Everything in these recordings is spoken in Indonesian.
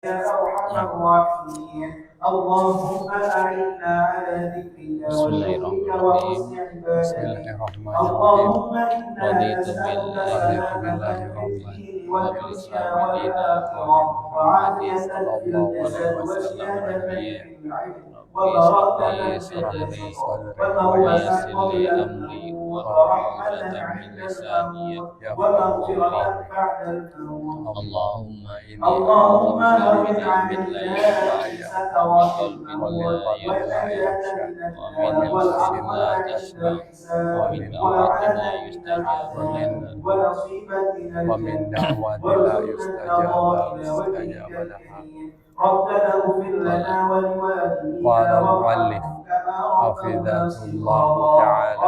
Bismillahirrahmanirrahim. Bismillahirrahmanirrahim. Raditu billahi Raditu billahi rabban rabban wa bil islami dina wa bi Muhammadin Muhammadin sallallahu alaihi sallallahu alaihi wasallam wasallam nabiyya. Rabbi nabiyyan. shrah li Rabbi sadri sadri wa wa yassir yassir li li amri amri wahlul 'uqdatam min lisani yafqahu qawli. Allahumma inni a'udzubika min ilmin la yanfa' wa min qalbin la yakhsha wa min nafsin la tashba wa min da'watin la yustajabu laha. wa min da'wati la yustajaba laha. Qala al-muallif hafizahullahu ta'ala.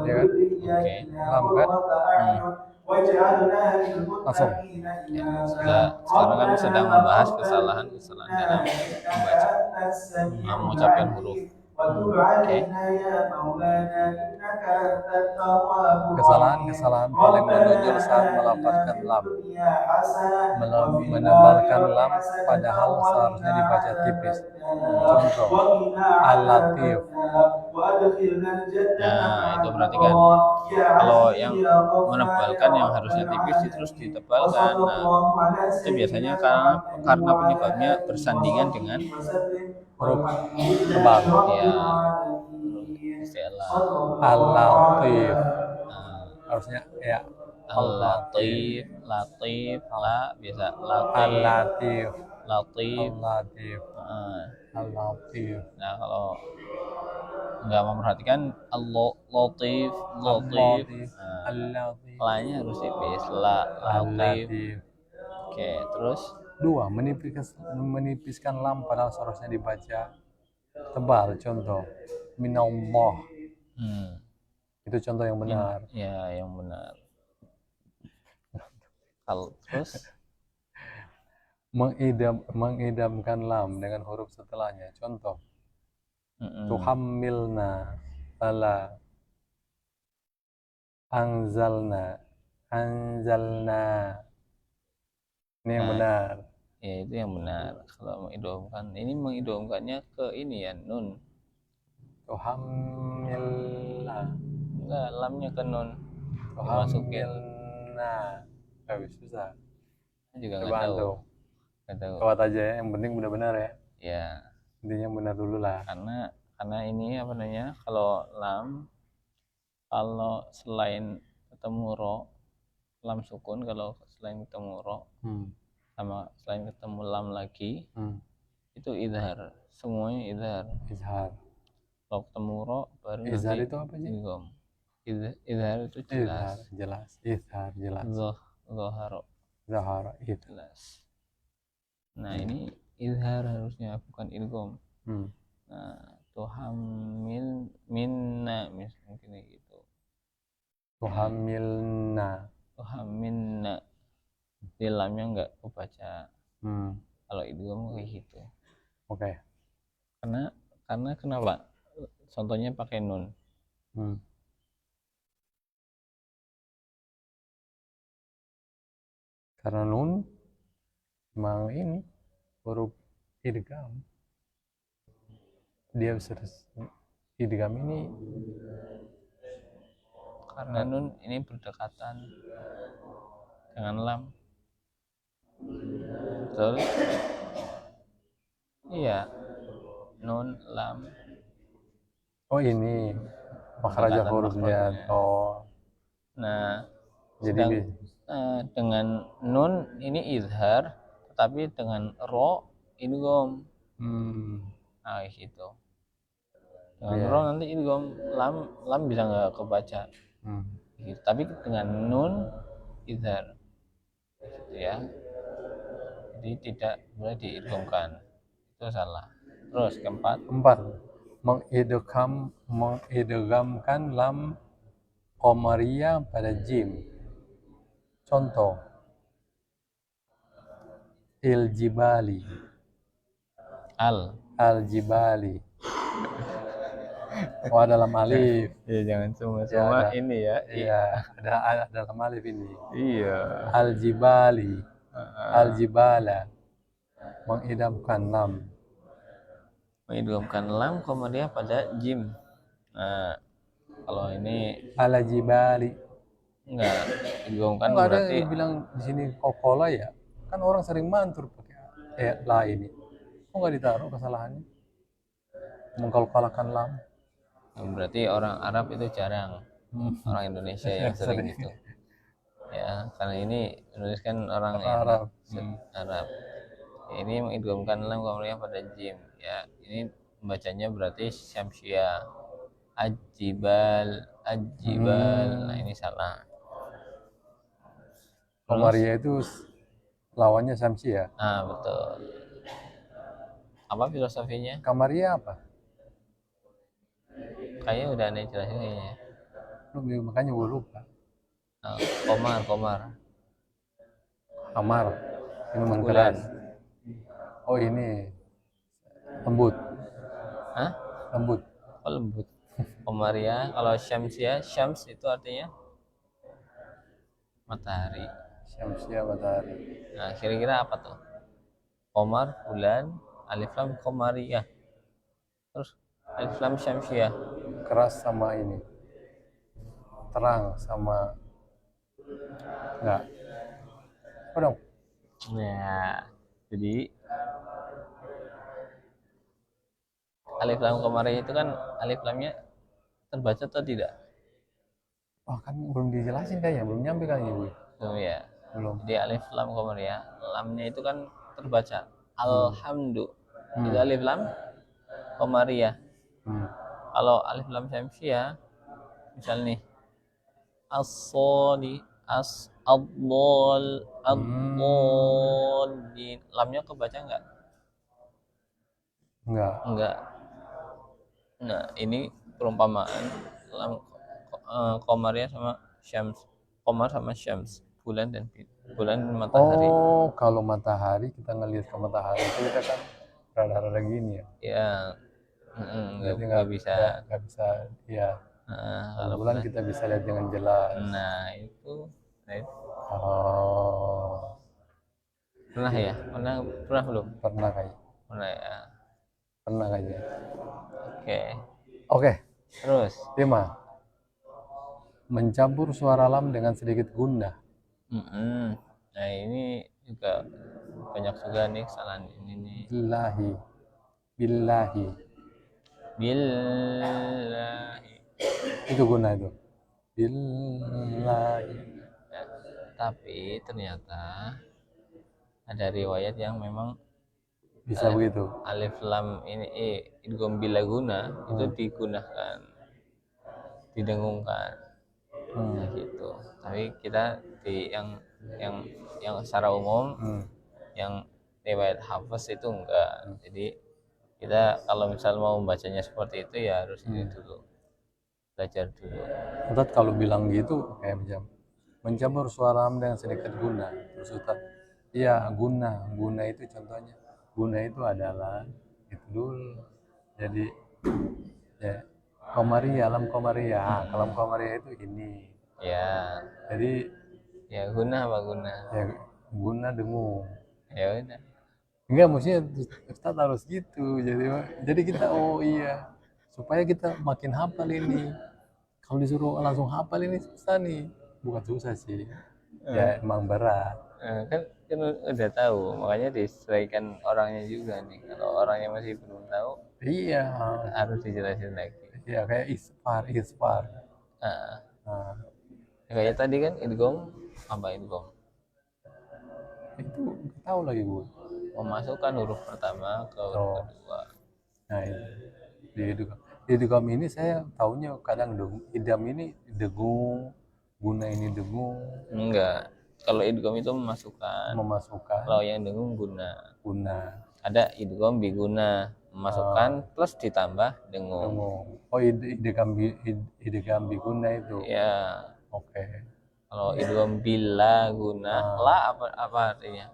Ya kan? Oke. Lam kan? Langsung. Sekarang kan sedang membahas kesalahan-kesalahan dalam membaca, mengucapkan huruf. Oke. Kesalahan-kesalahan paling menonjol saat melafalkan lam. Menebalkan lam padahal seharusnya dibaca tipis. Contoh, al-latif. Nah, itu perhatikan. Kalau yang menebalkan yang harusnya tipis terus ditebalkan. Nah, itu biasanya karena penyebabnya bersandingan dengan Huruf tebal. ya istilah Al-latif. Nah, Harusnya ya. al-latif, latif, la biasa latif, Al-latif. latif. Al-latif. Nah, Al-latif. nah kalau nggak memperhatikan latif, latif. Nah, Al-latif. la-nya harus tipis, la, latif. Al-latif. Oke, terus 2. Menipiskan lam padahal seharusnya dibaca tebal. Contoh, minallah. Itu contoh yang benar. Ya, yang benar. Terus mengidamkan lam dengan huruf setelahnya. Contoh, tuhammilna, tala, anzalna, anzalna. Ini yang benar. Ya, itu yang benar. Kalau mengidamkan, ini mengidamkannya ke ini ya, nun. Tuhammilna. Enggak, lamnya ke nun. Tuhammilna. Susah. Juga Coba antum. Kawat aja ya, yang penting benar-benar ya. Ya. Intinya benar dulu lah. Karena ini apa namanya? Kalau lam, kalau selain ketemu ro, lam sukun. Kalau selain ketemu ro, sama selain ketemu lam lagi, itu idhar. Semuanya idhar. Izhar. Kalau ketemu ro, baru izhar nanti itu apa sih? Izhar itu jelas. Jelas. Izhar jelas. Zoharo. Zahara itu jelas. Nah, ini izhar harusnya, bukan idgham. Nah, tuhammil minna mungkin gitu. Tuhammilna. Di lamnya enggak kebaca. Kalau idgham kayak gitu. Oke. Karena kenapa? Contohnya pakai nun. Karena nun memang ini huruf idgham. Dia idgham ini karena nun ini berdekatan dengan lam. Betul? Iya. Nun, lam. Oh, ini makhraj hurufnya. Oh. Nah, jadi dengan nun ini izhar, tetapi dengan ro idgham. Nah, gitu. Dengan ro nanti idgham, lam bisa nggak kebaca. Gitu. Tapi dengan nun izhar. Gitu ya. Jadi tidak boleh diidghamkan. Itu salah. Terus keempat, mengidghamkan lam qamariyah pada jim. Contoh, al-jibali. Al-jibali. Oh, ada lam alif. Ya, jangan semua ini ya. Iya, ada lam alif ini. Iya. Al-jibali. Al-jibala, mengidamkan lam. Mengidghamkan lam komariah pada jim. Nah, kalau ini Ala jibali. enggak idghamkan Enggak ada berarti yang bilang di sini kokola ya. Kan orang sering mantur pakai la ini. Kok nggak ditaruh kesalahannya? Mengkolkolakan lam. berarti orang Arab itu jarang. Orang Indonesia yang sering Sering. gitu. Ya, karena ini menuliskan orang Arab. Arab. Ini mengidghamkan lam komariah pada jim. Ya, ini bacanya berarti syamsia. Ajibal. Nah, ini salah. Komaria itu lawannya Samsi ya. Ah, betul. Apa filosofinya? Kamaria apa? Kayaknya udah aneh jelasin kayaknya. Makanya gue lupa. Komar. Kamar, minuman Bulan. keras. Oh ini lembut. Hah? Lembut. Oh, lembut. Komaria. Kalau syamsia, syams itu artinya matahari. Syamsia matahari. Nah, kira-kira apa tuh? Komar, bulan, alif lam komaria. Terus alif lam syamsia. Keras sama ini. Terang sama enggak. Apa dong? Ya, jadi alif lam komaria itu kan alif lamnya terbaca atau tidak? Oh kan belum dijelasin kayaknya, belum nyampe kali gue. Tuh ya. Belum. Jadi alif lam komaria, lamnya itu kan terbaca. Alhamdu. Itu alif lam komaria. Kalau alif lam syamsia, misal nih as-sodi, ad-dol, ad-dolin. Lamnya kebaca enggak? Enggak. Nah, ini perumpamaan lam komaria sama syams. Komar sama syams, bulan dan matahari. Oh, kalau matahari kita ngelihat ke matahari itu kita kan rada-rada gini ya. Ya, nggak bisa. Nggak bisa, ya. Kalau bulan kita bisa lihat dengan jelas. Nah itu. Oh. Pernah ya? Pernah belum? Pernah kayaknya. Pernah ya. Pernah kayaknya. Oke. Terus. 5. Mencampur suara lam dengan sedikit gundah. Nah ini juga banyak juga nih kesalahan ini nih. Billahi. Itu guna itu. Billahi. Ya, tapi ternyata ada riwayat yang memang bisa begitu. Alif lam ini idgham bilaguna itu digunakan, didengungkan. Nah, gitu. Tapi kita di yang secara umum yang riwayat Hafiz itu enggak. Jadi kita kalau misal mau membacanya seperti itu ya harus ini dulu, belajar dulu. Ustaz kalau bilang gitu kayak mencampur suara lam dengan sedikit guna. Terus Ustaz, iya guna itu contohnya. Guna itu adalah itu dulu. Jadi ya komaria, alam komaria. Alam komaria itu ini. Ya. Jadi ya guna apa guna? Ya guna dengung. Ya udah. Enggak, maksudnya Ustaz harus gitu. Jadi kita oh iya supaya kita makin hafal ini. Kalau disuruh langsung hafal ini susah nih. Bukan susah sih. Ya emang berat. Kan udah tahu, makanya disesuaikan orangnya juga nih. Kalau orangnya masih belum tahu, iya harus dijelasin lagi. Iya kayak isfar. Kayak tadi kan idgham apa idgham? Itu nggak tahu lagi Bu. Memasukkan huruf pertama ke huruf kedua. Nah itu di idgham ini saya taunya kadang idam ini dengung, guna ini dengung. Enggak. Kalau idgham itu memasukkan. Kalau yang dengung guna. Ada idgham biguna, memasukkan plus ditambah dengung. Oh idgham biguna itu. Ya. Oke. Kalau idgham bila guna, la apa artinya?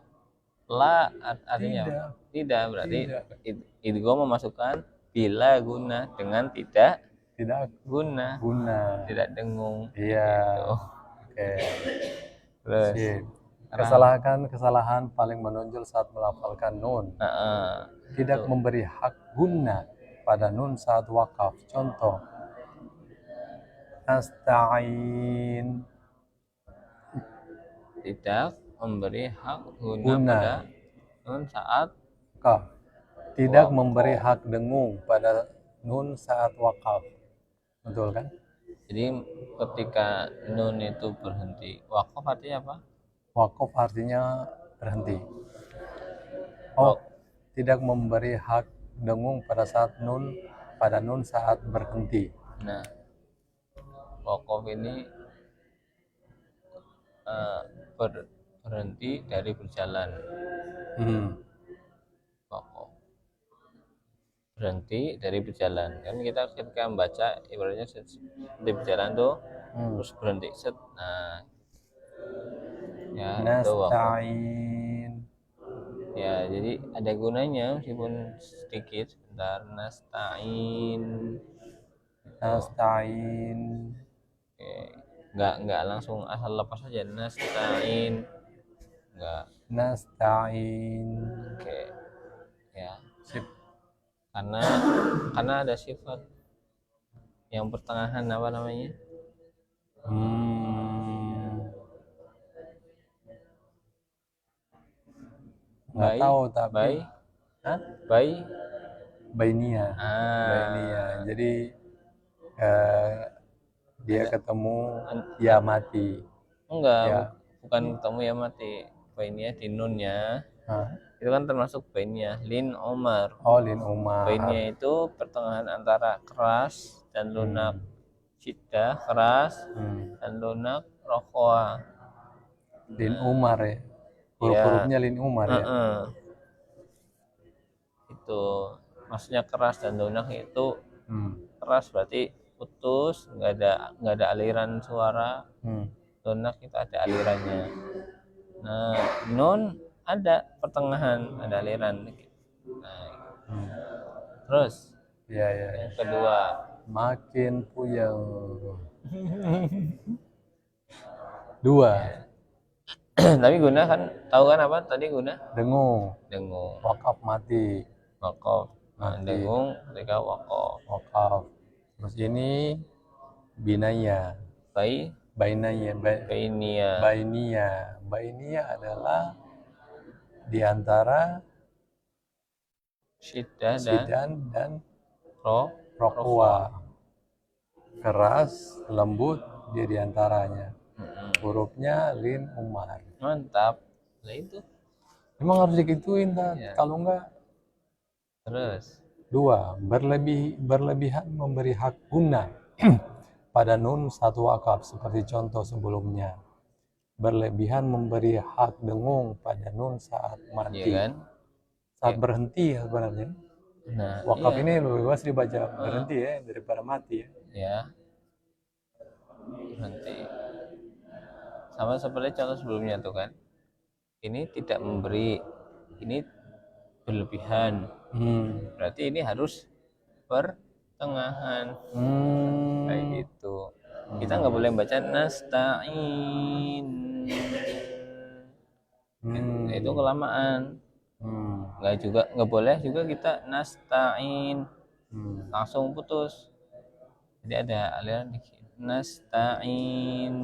La artinya tidak, berarti idgham memasukkan bila guna dengan tidak guna. Tidak dengung. Iya. Gitu. Oke. Terus kesalahan paling menonjol saat melafalkan nun. Tidak memberi hak guna pada nun saat wakaf. Contoh, nasta'in. Tidak memberi hak guna pada nun saat wakaf. Tidak memberi hak dengung pada nun saat wakaf. Betul kan? Jadi ketika nun itu berhenti, wakaf artinya apa? Wakaf artinya berhenti. Tidak memberi hak dengung pada nun saat berhenti. Nah, wakaf ini berhenti dari berjalan. Wakaf berhenti dari berjalan. Kan kita ketika membaca ibaratnya di berjalan tuh terus berhenti set. Nah, ya nasta'in. Ya, jadi ada gunanya meskipun sedikit. Sebentar, nasta'in. Oke. Enggak langsung asal lepas aja nasta'in. Enggak. Nasta'in. Oke. Ya. Sip. Karena ada sifat yang pertengahan apa namanya? Nggak tahu tapi Bainia. Jadi dia ketemu ya mati. Enggak, bukan ketemu ya mati. Bainia di nunnya. Itu kan termasuk bainia lin Umar. Lin Umar. Bainia itu pertengahan antara keras dan lunak. Syiddah keras dan lunak rokhoa. Lin Umar ya. Huruf-hurufnya lin Umar ya. Itu maksudnya keras dan lunak itu keras berarti putus, nggak ada aliran suara. Lunak itu ada alirannya. Nah, nun ada pertengahan, ada aliran. Nah, terus yang kedua makin puyeng. 2. Tapi guna kan tahu kan apa tadi guna? Dengung. Wakaf mati. Dengung ketika wakaf. Terus ini binaya. Bainia adalah di antara syiddah dan rokwa. Keras, lembut dia di antaranya. Hurufnya lin Umar. Mantap. Nah itu. Emang harus digituin kalau enggak. Terus 2. Berlebihan memberi hak guna pada nun satu wakaf seperti contoh sebelumnya. Berlebihan memberi hak dengung pada nun saat mati. Iya kan? Saat berhenti ya sebenarnya. Nah, wakaf ini lebih bagus dibaca berhenti ya daripada mati ya. Ya. Berhenti. Sama seperti contoh sebelumnya tuh kan. Ini tidak memberi, ini berlebihan. Berarti ini harus pertengahan. Kayak gitu. Kita nggak boleh baca nasta'in. Itu kelamaan. Nggak boleh juga kita nasta'in. Langsung putus. Jadi ada aliran dikit. Nasta'in.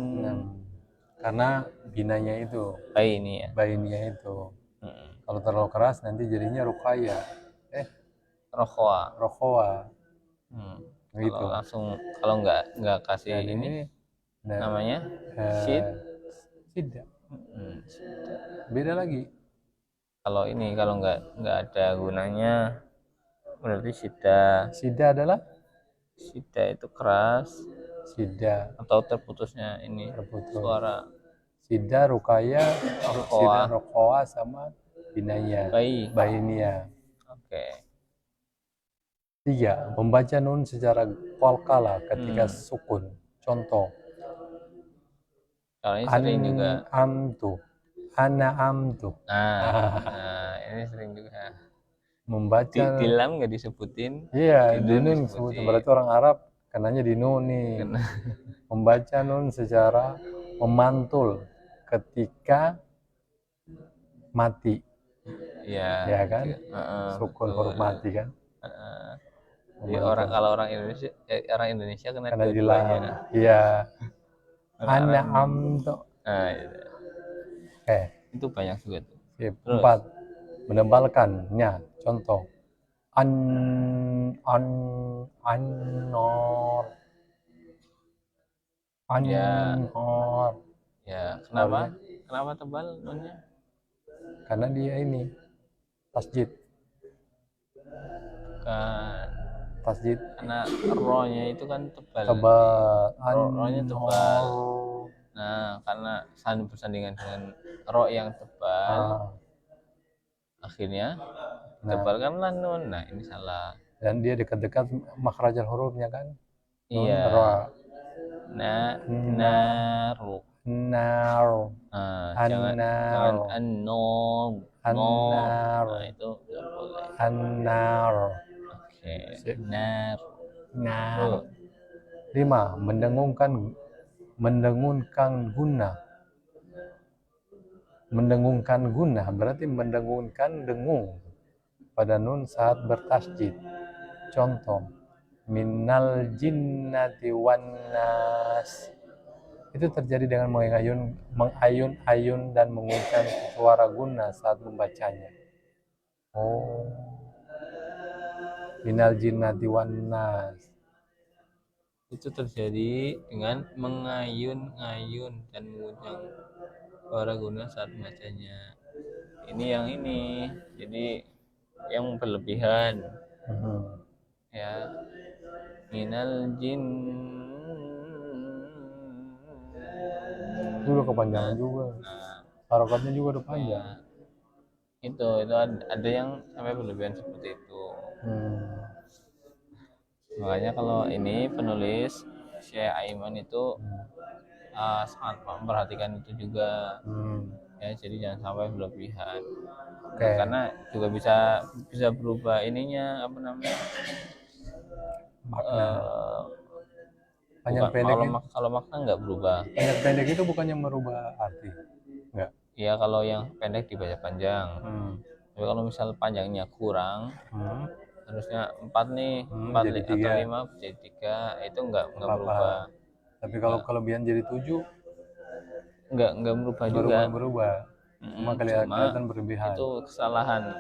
Karena binanya itu. Bainia itu. Kalau terlalu keras nanti jadinya rukaya. Rokhoa. Gitu. Kalau nggak kasih ini namanya syiddah. Beda lagi. Kalau nggak ada gunanya berarti syiddah. Syiddah adalah? Syiddah itu keras. Syiddah. Atau terputusnya ini suara. Syiddah, rukaya, syiddah, rokhoa sama binaya. Bainia. Oke. 3. Membaca nun secara qalqalah ketika sukun. Contoh. Kalau ini sering juga. Ana amtu. Ini sering juga. Membaca. Di lam nggak disebutin. Iya, di nun disebutin. Berarti orang Arab kenanya di nun nih. Membaca nun secara memantul ketika mati, ya ya kan? Sukun huruf betul. mati kan? Jadi kalau orang Indonesia kena Karena di dua-duanya. lam, iya. Orang An'amtu. nah, iya. Oke, Itu banyak juga tuh. sip. Terus 4. Menebalkannya. Contoh. An an an-nor. ya An-nor. kenapa Harusnya tebal nunnya? karena dia ini tasjid. Kan Tasjid karena ro-nya itu kan tebal. tebal. Ro-nya tebal. An-nor. Nah, karena bersandingan dengan ro yang tebal, akhirnya Nah, tebalkanlah nun. Nah, ini salah. dan dia dekat-dekat makhrajal hurufnya kan? Nun Iya. ra. Naru. Nar. Jangan An-nar. an-nom. An-nar. Nah, itu nggak boleh. An-nar. Oke. Nar. Nar. Tuh. 5. Mendengungkan guna. Mendengungkan guna berarti mendengungkan dengung pada nun saat bertasjid. Contoh, minal jinnati wan nas. Itu terjadi dengan mengayun-ayun dan mengucapkan suara guna saat membacanya. Oh, minal jinnati wan nas. Itu terjadi dengan mengayun-ayun dan mengundang suara guna saat membacanya. Ini yang ini, jadi yang berlebihan. Ya, minal jin. Itu udah kepanjangan juga. Harokatnya juga udah panjang. Ya, itu ada yang sampai berlebihan seperti itu. Makanya kalau ini penulis Syekh Aiman itu sangat memperhatikan itu juga. Ya, jadi jangan sampai berlebihan. Karena juga bisa berubah ininya apa namanya, makna. Panjang bukan pendek kalau makna nggak berubah. Panjang pendek itu bukannya merubah arti, nggak? Ya kalau yang pendek dibaca panjang. Tapi kalau misal panjangnya kurang, harusnya 4 nih, 4 jadi atau 3. 5 jadi 3, itu nggak berubah. Tapi kalau kelebihan jadi 7, nggak berubah juga. berubah. Cuma kelihatan berlebihan. Itu kesalahan.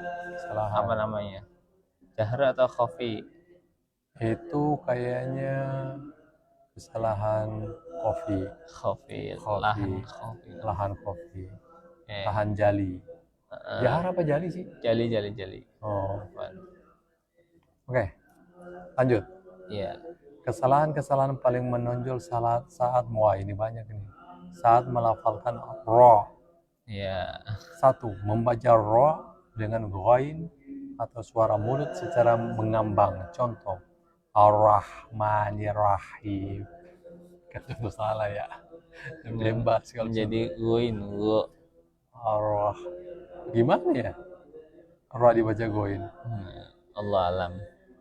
Apa namanya? Jahra atau khafi? Itu kayaknya kesalahan Khafi. Lahan kopi. Lahan jali. Jahar apa jali sih? Jali. Oh. Oke. Lanjut. Iya. Kesalahan paling menonjol saat ini banyak nih. Saat melafalkan ra. Iya. 1. Membaca ra dengan ghain atau suara mulut secara mengambang. Contoh, Ar-Rahmanir-Rahim. Kata salah ya. Bebas kalau menjadi goin Ar-Rah. Gimana ya? Ra dibaca goin. Allah alam.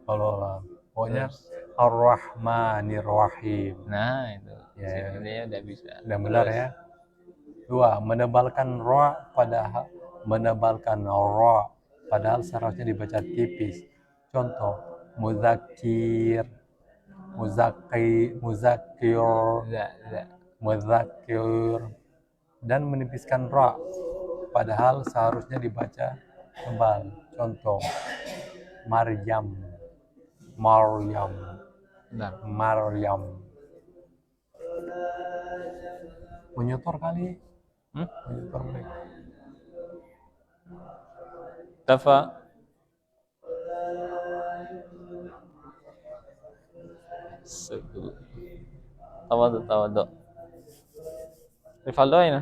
Pokoknya Ar-Rahmanir-Rahim. Nah, itu. Ya. Ini udah bisa. Udah benar ya. 2. Menebalkan ra padahal seharusnya dibaca tipis. Contoh, muzakir, dan menipiskan ra padahal seharusnya dibaca tebal. Contoh, Maryam. Menyotor kali. Menyotor mereka. Tafa. Tawadu. Rivaldo ini.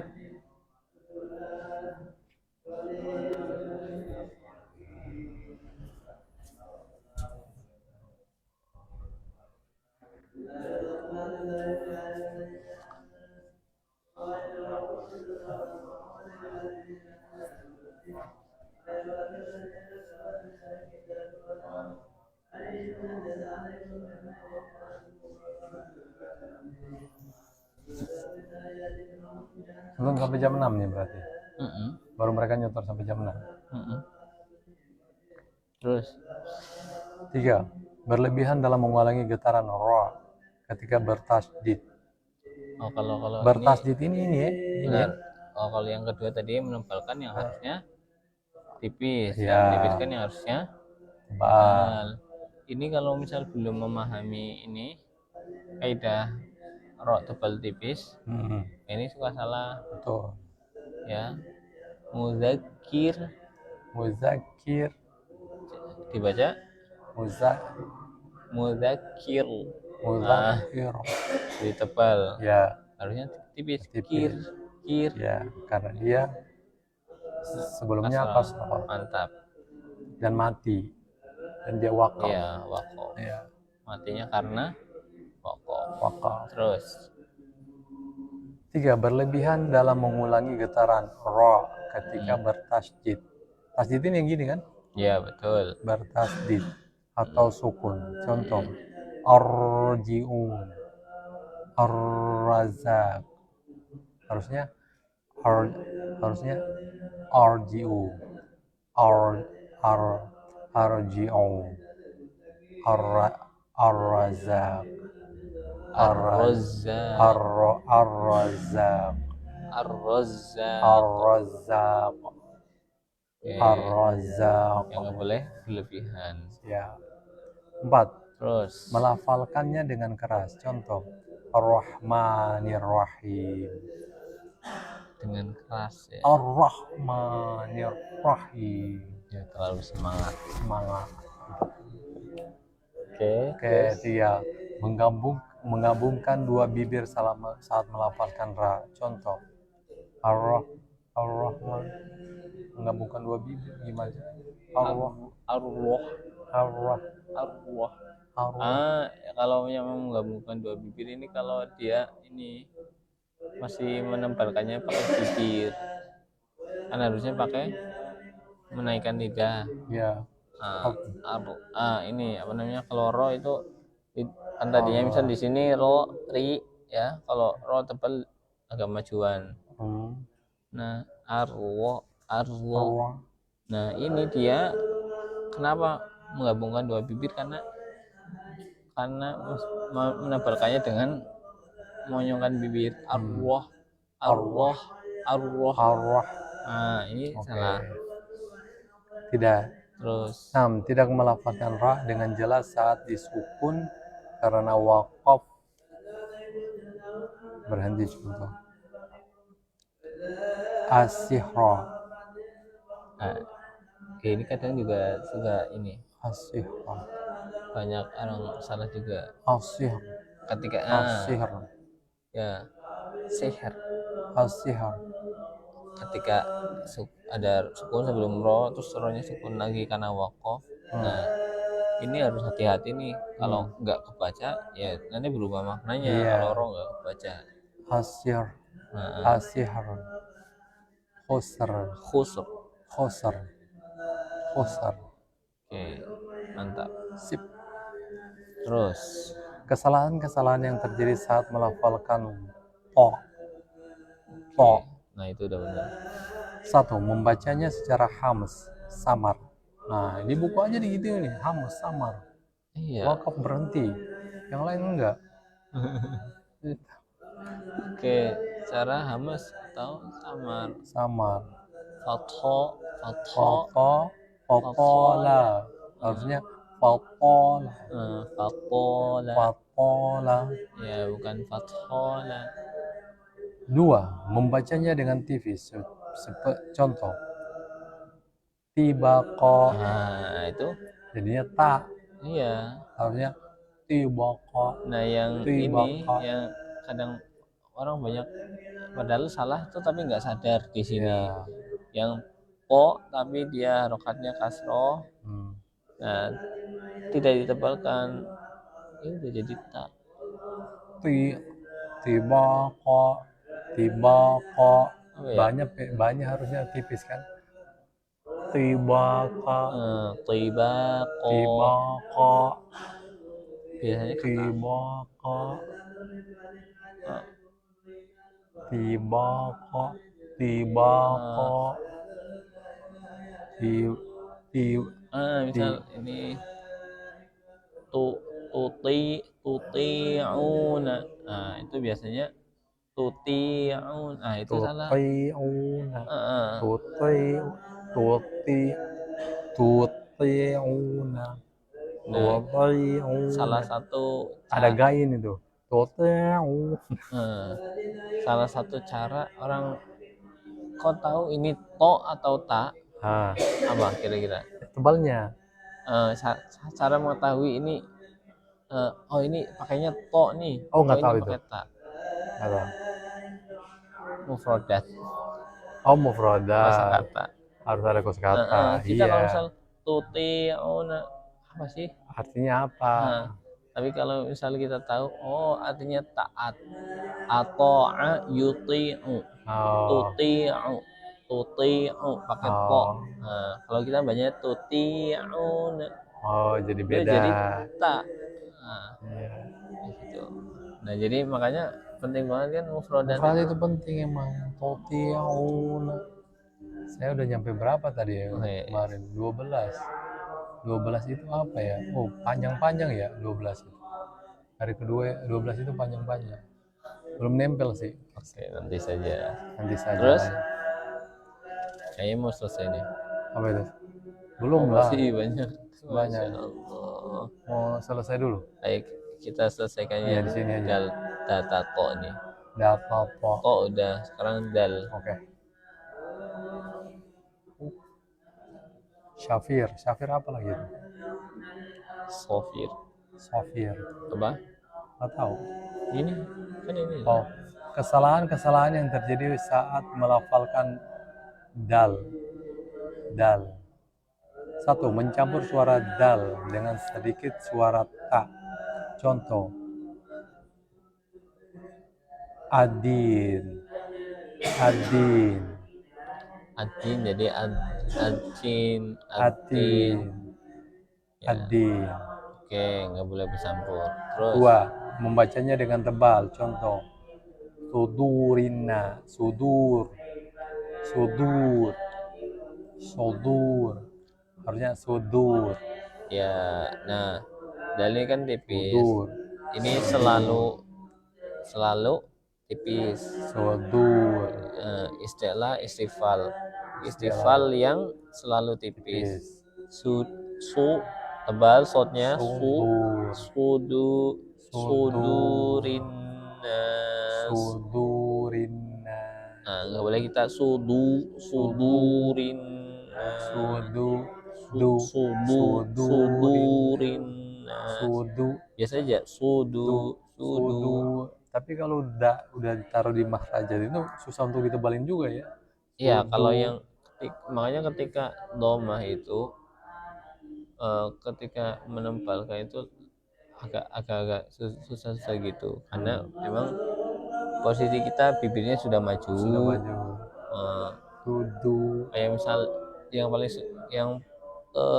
Belum sampai jam 6 nih berarti. baru mereka nyetor sampai jam 6. Terus 3. Berlebihan dalam mengulangi getaran ra ketika bertasydid. kalau Bertasydid ini ya. benar. Kalau yang kedua tadi menebalkan yang harusnya tipis, Ya. yang menipiskan yang harusnya tebal. Ini kalau misal belum memahami ini kaidah ro tebal tipis, ini suka salah. Betul. Ya, muzakir dibaca muzakir. Jadi tebal. Ya. Harusnya tipis. Tipis. Kir. Ya, karena dia sebelumnya kasrah. Mantap. Dan mati. Dan dia wakaf. Iya, wakaf. Ya. Matinya karena wakaf. Terus 3. Berlebihan dalam mengulangi getaran ra ketika bertasydid. Tasydid ini yang gini kan? Iya, betul. Bertasydid atau sukun. Contoh, arji'un, ar-razak. Harusnya arji'u, arji'u, ar-razak, ar-razak, ar-razak. Yang nggak boleh berlebihan. Ya. 4. Terus Melafalkannya dengan keras. Contoh, Ar-Rahmanir Rahim. Dengan keras ya. Ar-Rahmanir Rahim. Ya, terlalu semangat. Oke, dia menggabungkan dua bibir saat melafalkan ra. Contoh, Ar-Rahman menggabungkan dua bibir gimana? Kalau yang menggabungkan dua bibir ini, kalau dia ini masih menebalkannya pakai bibir, kan harusnya pakai menaikkan lidah. Ya. Ini apa namanya, kalau ro itu kan tadinya misal di sini ro ri ya, kalau ro tebal agak majuan. Nah, arwo. Nah, ini dia kenapa menggabungkan dua bibir, karena menebalkannya dengan monyongkan bibir. Arwah. Nah, ini salah. Tidak. Terus 6. Tidak melafalkan ra dengan jelas saat disukun karena waqaf berhenti. Contoh, as-sihra. Ini kadang juga suka ini. As-sihra. Banyak orang salah juga. As-sihr. Ketika as-sihr. Ya, sihir. As-sihr. Ketika ada sukun sebelum ro, terus ronya sukun lagi karena waqaf. Nah, ini harus hati-hati nih. Kalau nggak kebaca, ya nanti berubah maknanya. Kalau ro nggak kebaca. As-sihr. As-sihr. Khusr. Oke, mantap. Sip. Terus kesalahan yang terjadi saat melafalkan nah itu udah benar. 1. Membacanya secara hams, samar. Nah, ini buku aja gitu nih, hams, samar. Iya. Wakaf berhenti, yang lain enggak. Oke, cara hams atau samar. Fatola. Harusnya fatola. Ya, bukan fatola. 2. Membacanya dengan tipis. Contoh, tibaqo. Nah, itu jadinya tak. Iya. Harusnya tibaqo. Nah, yang ini yang kadang orang banyak padahal salah tuh tapi nggak sadar di sini. Yang po tapi dia harokatnya kasroh. Nah, tidak ditebalkan. Ini udah jadi tak. Tibaqo. Banyak harusnya tipis kan. Tibaqo. Biasanya Tibaqo. ti ti misal ini tuti'una, nah itu biasanya tuti'un, nah itu salah. tuti'una Uh, tuti tuti tuti'una nah salah tuti'una satu ada cara, gain itu tuti'una salah satu cara orang, kau tahu ini to atau ta, apa kira-kira? tebalnya. Cara mengetahui ini, oh ini pakainya to nih, Oh, oh nggak ini tahu itu. pakai ta. Nggak tahu. Mufrodat, Oh, mufradat. kosakata. Harus ada kosakata. Kita Iya. kalau misal tuti'una, apa sih? Artinya apa? Tapi kalau misal kita tahu, oh artinya taat. Ato'a yuti'u, tuti'u pakai to. Kalau kita banyak tuti'una, jadi itu beda. jadi ta. Iya. Gitu. Nah jadi makanya penting banget kan mufrodat Mufrad itu penting emang. Tuti'una. Saya udah nyampe berapa tadi ya kemarin? 12. 12 itu apa ya? Oh, panjang-panjang ya 12 itu. Hari kedua 12 itu panjang-panjang. Belum nempel sih. Oke, nanti saja. Nanti saja. Terus kayaknya mau selesai nih. Apa itu? Belum lah. Masih banyak. Banyak. Masya Allah. Mau selesai dulu. Baik, kita selesaikannya di sini aja. data to nih. Data to. To udah, sekarang dal. Oke. Syafir apa lagi itu? Sofir. Apa? Nggak tahu. Ini kan ini. Oh, kesalahan yang terjadi saat melafalkan dal. 1. Mencampur suara dal dengan sedikit suara ta. Contoh, adin. Jadi adin. Adin. Oke, nggak boleh bercampur. Terus 2. Membacanya dengan tebal. Contoh, sudurina, sudur. Harusnya sudur. Ya, nah dalilnya kan tipis. Sudur. Ini selalu tipis. Sudur. Istilah istifal yang selalu tipis. Su tebal, shotnya sudurina. Nah, nggak boleh kita sudurin. Biasa aja sudu. Tapi kalau udah ditaruh di makhrajat itu susah untuk ditebalin juga ya. Iya, kalau yang makanya ketika domah itu ketika menempelkan itu agak susah gitu, karena memang posisi kita bibirnya sudah maju. Kayak misal yang paling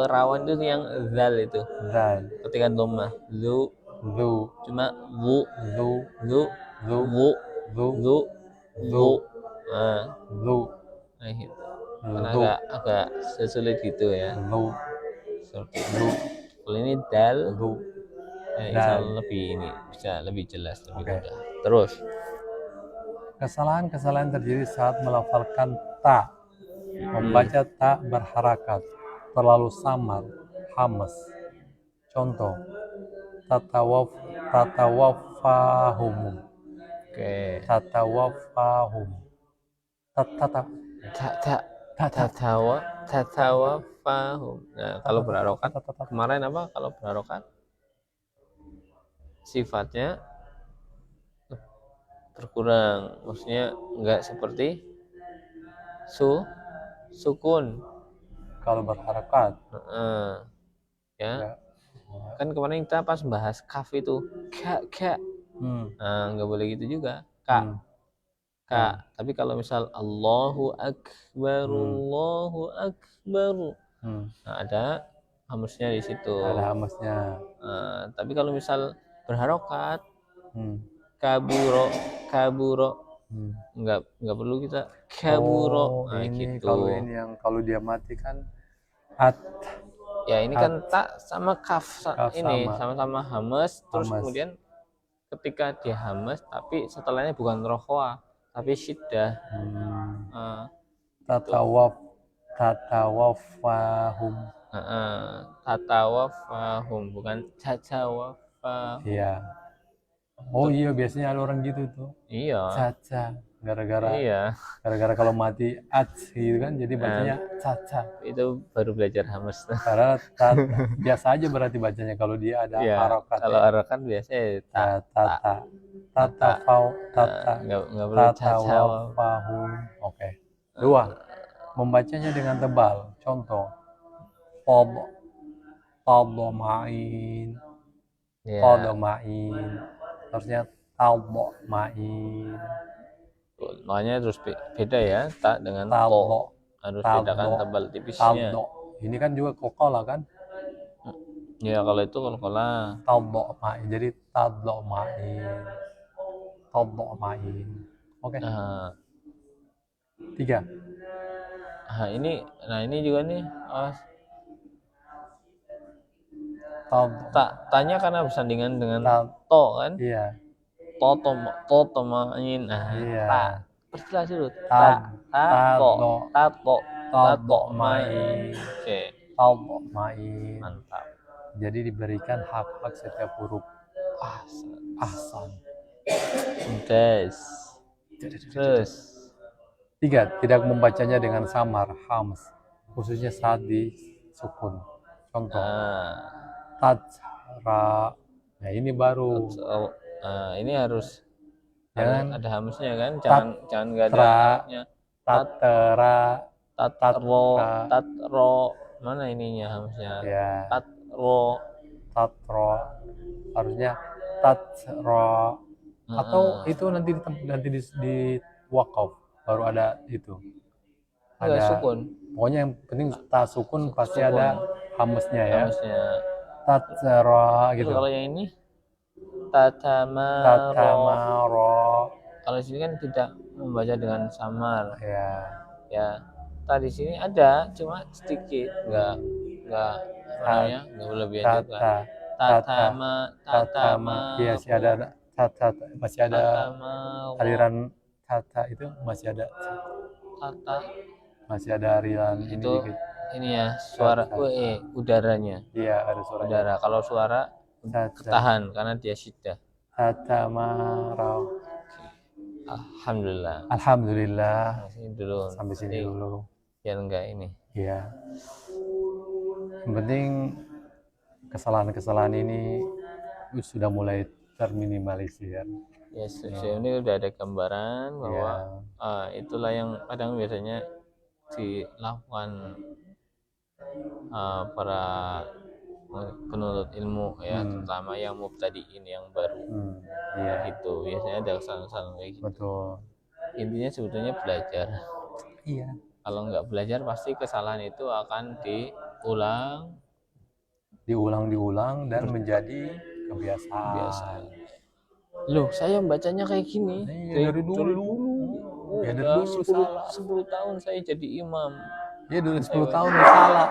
rawan itu yang zal itu. Ketika domah zu cuma zu. Nah gitu. Karena agak sulit gitu ya. Kalau ini dal, bisa lebih jelas, lebih mudah. Terus kesalahan terjadi saat melafalkan ta. Membaca ta berharakat, terlalu samar, hamas. Contoh, tatawafahum. Oke. Tatawafahum. Tatawafahum. Nah, kalau berharokat kemarin apa? Kalau berharokat sifatnya berkurang, maksudnya enggak seperti sukun kalau berharakat. Ya. Kan kemarin kita pas bahas kaf itu ka. Nah, nggak boleh gitu juga. Ka. Tapi kalau misal Allahu Akbar, nah ada hamusnya di situ. Tapi kalau misal berharokat, kaburo, nggak perlu kita kaburo. Nah, ini gitu. kalau ini yang kalau dia mati kan At, Ya ini kan tak sama kaf kaf ini sama. sama-sama hamas, terus Hamas. kemudian ketika dia hamas tapi setelahnya bukan rokhwa tapi syiddah. Tatawafahum. Tatawafahum bukan cacawafahum. Iya. Oh iya, biasanya ada orang gitu tuh. Iya. Caca. Gara-gara Iya. Gara-gara kalau mati gitu kan, jadi bacanya caca. Itu baru belajar hamas. Karena biasa aja berarti bacanya kalau dia ada Iya, harokat. kalau harokat biasanya nggak perlu tatawafahum. Oke. 2. Membacanya dengan tebal. Contoh. Tadomain. Tadomain. Harusnya tadomain. Makanya terus beda ya, tak dengan to. Harus bedakan tebal tipisnya. Ini kan juga kokola kan? Ya kalau itu kokola. Tadomain. Jadi tadomain. Tadomain. Oke. 3. Ini juga nih. Tanya karena bersandingan dengan to kan? Iya. Tomain. Iya. Perjelas dulu. Tadomain. Oke. Tadomain. Mantap. Jadi diberikan hak-hak setiap huruf. Ahsan. Terus. 3. Tidak membacanya dengan samar, hams, khususnya saat di sukun. Contoh. Tajra. Nah ini baru. Ini harus ada hamsnya kan? Jangan nggak ada hamsnya. Tatro. Mana ininya hamsnya? Ya. Tatro. Harusnya tatro. Atau itu nanti di wakaf baru ada itu. Ada sukun. Pokoknya yang penting ta sukun pasti ada hamsnya ya. Hamsnya. Tatsara gitu. Kalau yang ini tatamaro. Kalau sini kan tidak membaca dengan samar. Ya. Tadi sini ada cuma sedikit, enggak berlebihan juga. Tatama. Iya sih ada masih ada aliran tata itu masih ada. Masih ada aliran itu ini ya suara udaranya. Iya, ada suara. Udara. Kalau suara ketahan karena dia syiddah. Tatamara. Alhamdulillah. Sampai sini dulu. Biar enggak ini. Iya. Yang penting kesalahan-kesalahan ini sudah mulai terminimalisir. Ya, ini udah ada gambaran bahwa itulah yang kadang biasanya dilakukan para penuntut ilmu ya, terutama yang mubtadiin yang baru. Gitu biasanya ada kesalahan-kesalahan kayak gitu. Betul. Intinya sebetulnya belajar. Iya. Kalau nggak belajar pasti kesalahan itu akan diulang dan menjadi kebiasaan. Loh, saya bacanya kayak gini dari dulu. Udah 10 tahun saya jadi imam. Ya dari 10 tahun salah.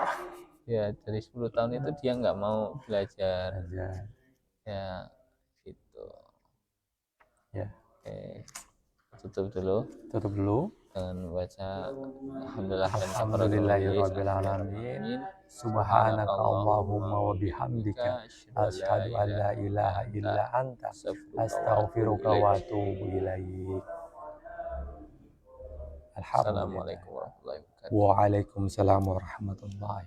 Ya dari 10 tahun itu dia nggak mau belajar. Ya gitu. Ya. Oke. Tutup dulu dengan baca alhamdulillahirabbil alamin. Subhanaka Allahumma wa bihamdika asyhadu an la ilaha illa anta astaghfiruka wa atubu ilaik. Assalamualaikum warahmatullahi wabarakatuh. Waalaikumsalam warahmatullahi